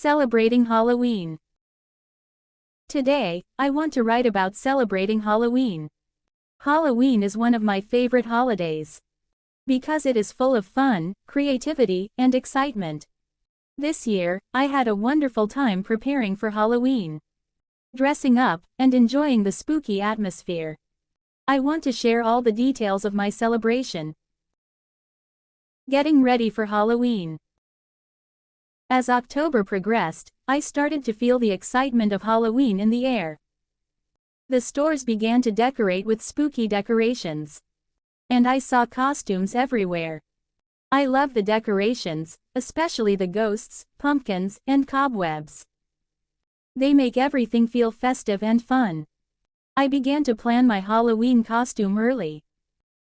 Celebrating Halloween. Today, I want to write about celebrating Halloween. Halloween is one of my favorite holidays. Because it is full of fun, creativity, and excitement. This year, I had a wonderful time preparing for Halloween. Dressing up, and enjoying the spooky atmosphere. I want to share all the details of my celebration. Getting ready for Halloween. As October progressed, I started to feel the excitement of Halloween in the air. The stores began to decorate with spooky decorations. And I saw costumes everywhere. I love the decorations, especially the ghosts, pumpkins, and cobwebs. They make everything feel festive and fun. I began to plan my Halloween costume early.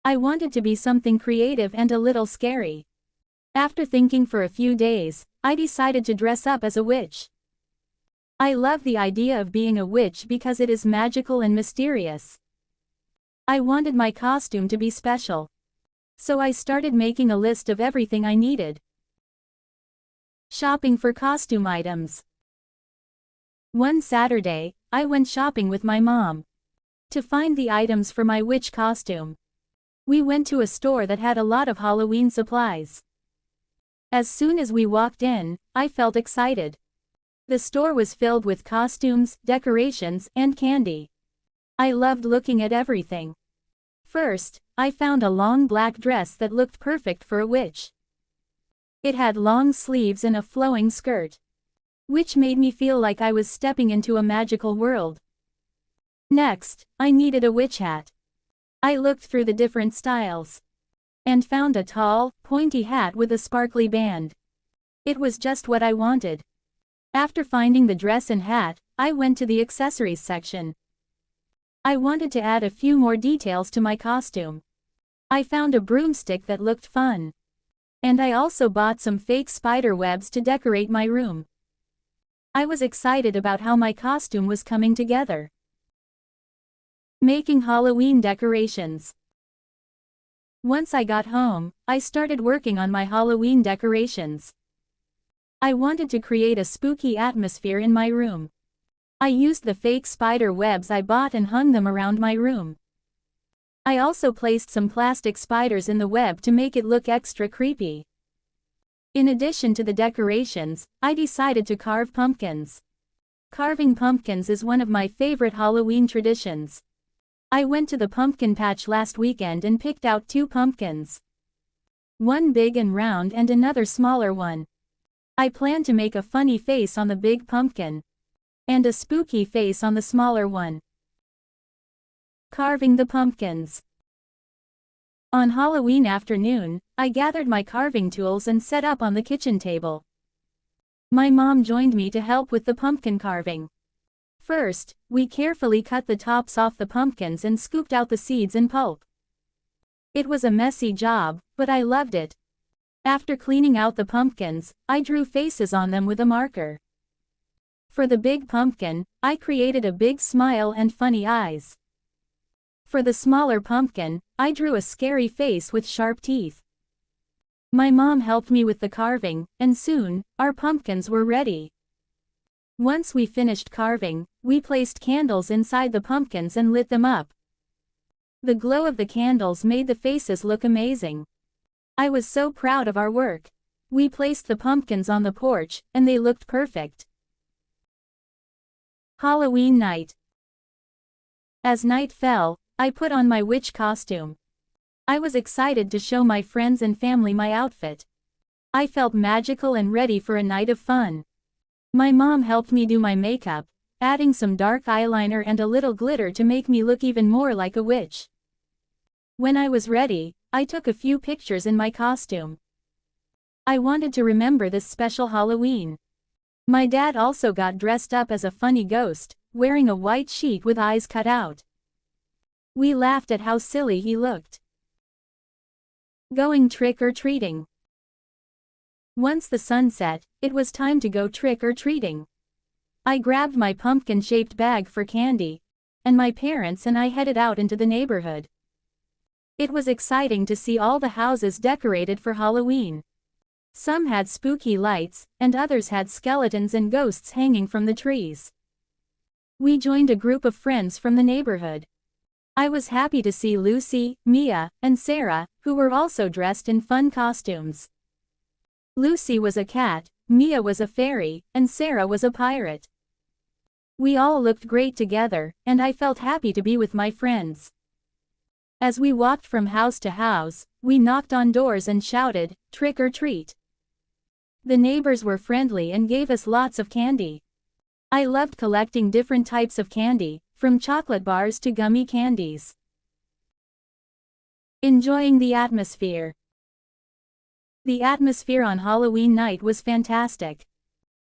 I wanted to be something creative and a little scary. After thinking for a few days, I decided to dress up as a witch. I love the idea of being a witch because it is magical and mysterious. I wanted my costume to be special. So I started making a list of everything I needed. Shopping for costume items. One Saturday, I went shopping with my mom to find the items for my witch costume. We went to a store that had a lot of Halloween supplies. As soon as we walked in, I felt excited. The store was filled with costumes, decorations, and candy. I loved looking at everything. First, I found a long black dress that looked perfect for a witch. It had long sleeves and a flowing skirt, which made me feel like I was stepping into a magical world. Next, I needed a witch hat. I looked through the different styles and found a tall, pointy hat with a sparkly band. It was just what I wanted. After finding the dress and hat, I went to the accessories section. I wanted to add a few more details to my costume. I found a broomstick that looked fun. And I also bought some fake spider webs to decorate my room. I was excited about how my costume was coming together. Making Halloween decorations. Once I got home, I started working on my Halloween decorations. I wanted to create a spooky atmosphere in my room. I used the fake spider webs I bought and hung them around my room. I also placed some plastic spiders in the web to make it look extra creepy. In addition to the decorations, I decided to carve pumpkins. Carving pumpkins is one of my favorite Halloween traditions. I went to the pumpkin patch last weekend and picked out 2 pumpkins. One big and round and another smaller one. I planned to make a funny face on the big pumpkin. And a spooky face on the smaller one. Carving the pumpkins. On Halloween afternoon, I gathered my carving tools and set up on the kitchen table. My mom joined me to help with the pumpkin carving. First, we carefully cut the tops off the pumpkins and scooped out the seeds and pulp. It was a messy job, but I loved it. After cleaning out the pumpkins, I drew faces on them with a marker. For the big pumpkin, I created a big smile and funny eyes. For the smaller pumpkin, I drew a scary face with sharp teeth. My mom helped me with the carving, and soon, our pumpkins were ready. Once we finished carving, we placed candles inside the pumpkins and lit them up. The glow of the candles made the faces look amazing. I was so proud of our work. We placed the pumpkins on the porch, and they looked perfect. Halloween night. As night fell, I put on my witch costume. I was excited to show my friends and family my outfit. I felt magical and ready for a night of fun. My mom helped me do my makeup, adding some dark eyeliner and a little glitter to make me look even more like a witch. When I was ready, I took a few pictures in my costume. I wanted to remember this special Halloween. My dad also got dressed up as a funny ghost, wearing a white sheet with eyes cut out. We laughed at how silly he looked. Going trick-or-treating. Once the sun set, it was time to go trick-or-treating. I grabbed my pumpkin-shaped bag for candy, and my parents and I headed out into the neighborhood. It was exciting to see all the houses decorated for Halloween. Some had spooky lights, and others had skeletons and ghosts hanging from the trees. We joined a group of friends from the neighborhood. I was happy to see Lucy, Mia, and Sarah, who were also dressed in fun costumes. Lucy was a cat, Mia was a fairy, and Sarah was a pirate. We all looked great together, and I felt happy to be with my friends. As we walked from house to house, we knocked on doors and shouted, "Trick or treat." The neighbors were friendly and gave us lots of candy. I loved collecting different types of candy, from chocolate bars to gummy candies. Enjoying the atmosphere. The atmosphere on Halloween night was fantastic.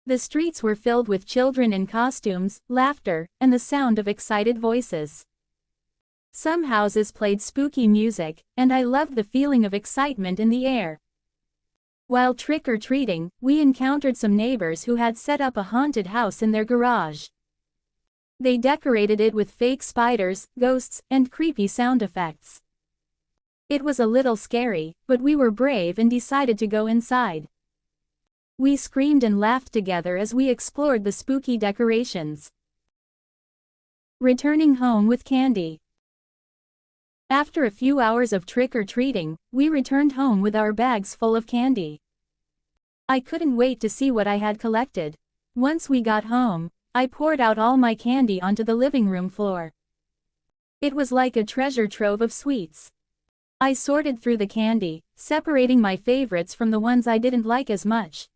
The streets were filled with children in costumes, laughter, and the sound of excited voices. Some houses played spooky music, and I loved the feeling of excitement in the air. While trick-or-treating, we encountered some neighbors who had set up a haunted house in their garage. They decorated it with fake spiders, ghosts, and creepy sound effects. It was a little scary, but we were brave and decided to go inside. We screamed and laughed together as we explored the spooky decorations. Returning home with candy. After a few hours of trick-or-treating, we returned home with our bags full of candy. I couldn't wait to see what I had collected. Once we got home, I poured out all my candy onto the living room floor. It was like a treasure trove of sweets. I sorted through the candy, separating my favorites from the ones I didn't like as much.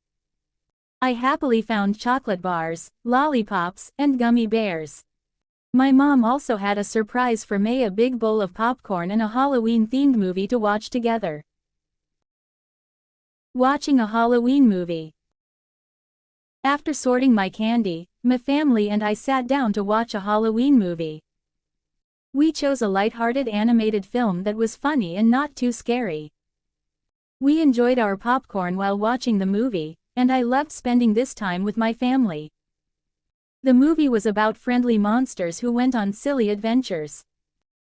I happily found chocolate bars, lollipops, and gummy bears. My mom also had a surprise for me, a big bowl of popcorn and a Halloween-themed movie to watch together. Watching a Halloween movie. After sorting my candy, my family and I sat down to watch a Halloween movie. We chose a light-hearted animated film that was funny and not too scary. We enjoyed our popcorn while watching the movie, and I loved spending this time with my family. The movie was about friendly monsters who went on silly adventures.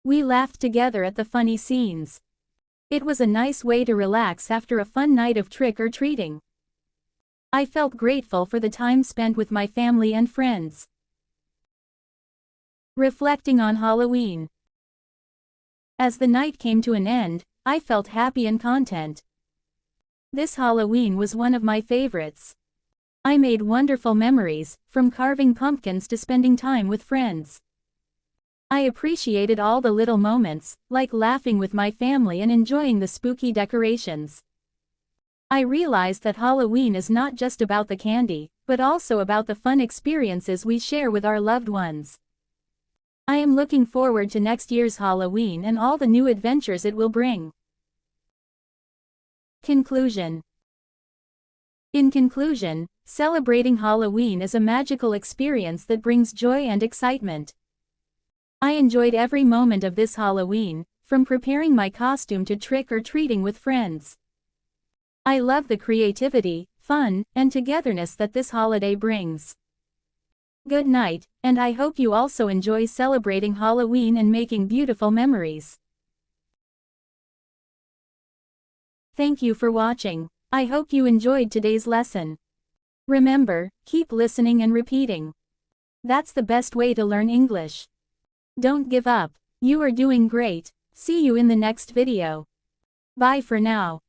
We laughed together at the funny scenes. It was a nice way to relax after a fun night of trick-or-treating. I felt grateful for the time spent with my family and friends. Reflecting on Halloween. As the night came to an end, I felt happy and content. This Halloween was one of my favorites. I made wonderful memories, from carving pumpkins to spending time with friends. I appreciated all the little moments, like laughing with my family and enjoying the spooky decorations. I realized that Halloween is not just about the candy, but also about the fun experiences we share with our loved ones. I am looking forward to next year's Halloween and all the new adventures it will bring. Conclusion. In conclusion, celebrating Halloween is a magical experience that brings joy and excitement. I enjoyed every moment of this Halloween, from preparing my costume to trick-or-treating with friends. I love the creativity, fun, and togetherness that this holiday brings. Good night, and I hope you also enjoy celebrating Halloween and making beautiful memories. Thank you for watching. I hope you enjoyed today's lesson. Remember, keep listening and repeating. That's the best way to learn English. Don't give up. You are doing great. See you in the next video. Bye for now.